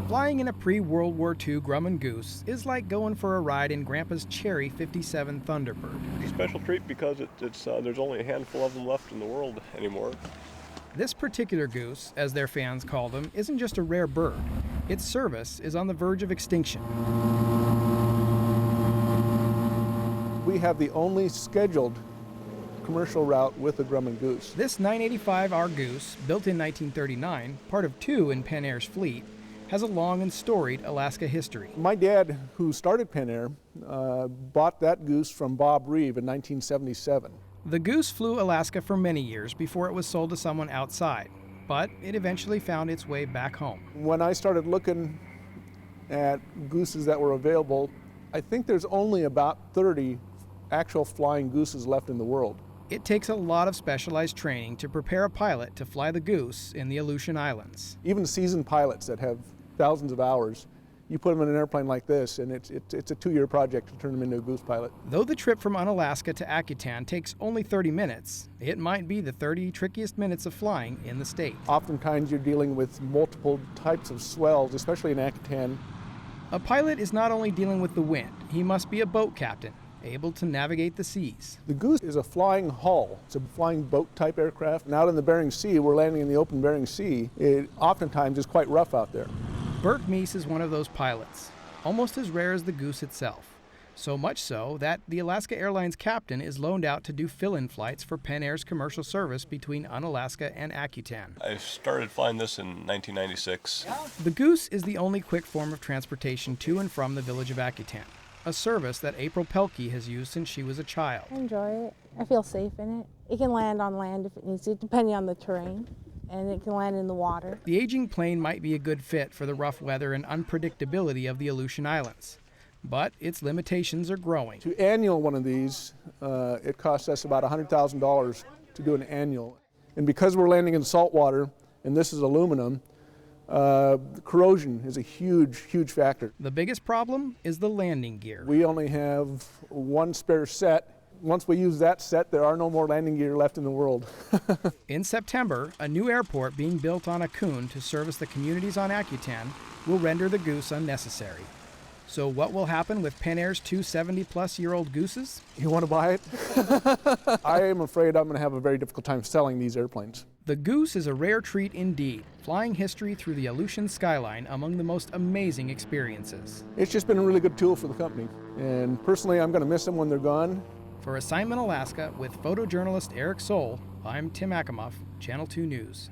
Flying in a pre-World War II Grumman Goose is like going for a ride in Grandpa's Cherry 57 Thunderbird. It's a special treat because there's only a handful of them left in the world anymore. This particular goose, as their fans call them, isn't just a rare bird. Its service is on the verge of extinction. We have the only scheduled commercial route with a Grumman Goose. This 985R Goose, built in 1939, part of two in Pen Air's fleet, has a long and storied Alaska history. My dad, who started Pen Air, bought that goose from Bob Reeve in 1977. The Goose flew Alaska for many years before it was sold to someone outside, but it eventually found its way back home. When I started looking at gooses that were available, I think there's only about 30 actual flying gooses left in the world. It takes a lot of specialized training to prepare a pilot to fly the Goose in the Aleutian Islands. Even seasoned pilots that have thousands of hours, you put them in an airplane like this, and it's a 2-year project to turn them into a goose pilot. Though the trip from Unalaska to Akutan takes only 30 minutes, it might be the 30 trickiest minutes of flying in the state. Oftentimes you're dealing with multiple types of swells, especially in Akutan. A pilot is not only dealing with the wind, he must be a boat captain, able to navigate the seas. The Goose is a flying hull. It's a flying boat type aircraft. And out in the Bering Sea, we're landing in the open Bering Sea. It oftentimes is quite rough out there. Bert Meese is one of those pilots, almost as rare as the Goose itself. So much so that the Alaska Airlines captain is loaned out to do fill-in flights for Pen Air's commercial service between Unalaska and Akutan. I started flying this in 1996. The Goose is the only quick form of transportation to and from the village of Akutan, a service that April Pelkey has used since she was a child. I enjoy it. I feel safe in it. It can land on land if it needs to, depending on the terrain, and it can land in the water. The aging plane might be a good fit for the rough weather and unpredictability of the Aleutian Islands, but its limitations are growing. To annual one of these, it costs us about $100,000 to do an annual. And because we're landing in salt water, and this is aluminum, corrosion is a huge, huge factor. The biggest problem is the landing gear. We only have one spare set. Once we use that set, there are no more landing gear left in the world. In September, a new airport being built on Akun to service the communities on Akutan will render the Goose unnecessary. So what will happen with Pen Air's 270-plus-year-old Gooses? You want to buy it? I am afraid I'm going to have a very difficult time selling these airplanes. The Goose is a rare treat indeed, flying history through the Aleutian skyline among the most amazing experiences. It's just been a really good tool for the company. And personally, I'm going to miss them when they're gone. For Assignment Alaska with photojournalist Eric Soule, I'm Tim Akamoff, Channel 2 News.